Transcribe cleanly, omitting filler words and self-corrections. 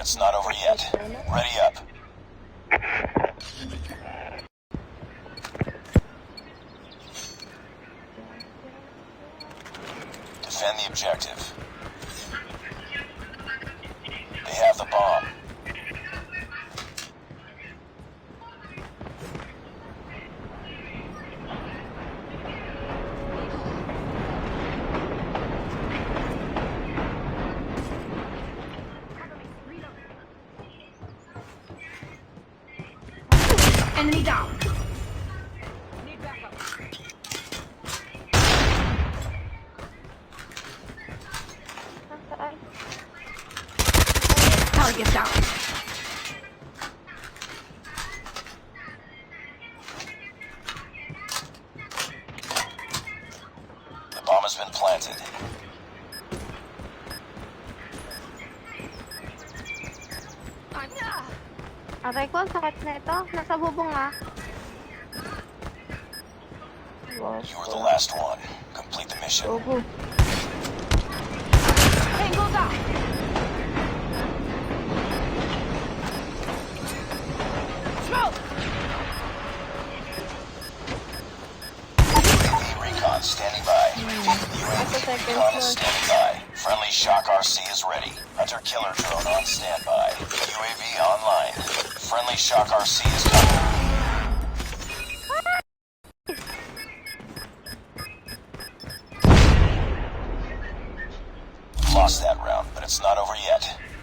but it's not over yet. Ready up. Defend the objective. They have the bomb. Enemy down. Nasaan? Target down. The bomb has been planted. Aray ko, ang sakit na ito. Nasa bubong ah. You were the last one. Complete the mission. Ogo. Tango down. Smoke. UAV recon standing by. UAV recon is standing by. Friendly Shock RC is ready. Hunter killer drone on standby. UAV online. Friendly Shock RC is coming. Lost that round, but it's not over yet.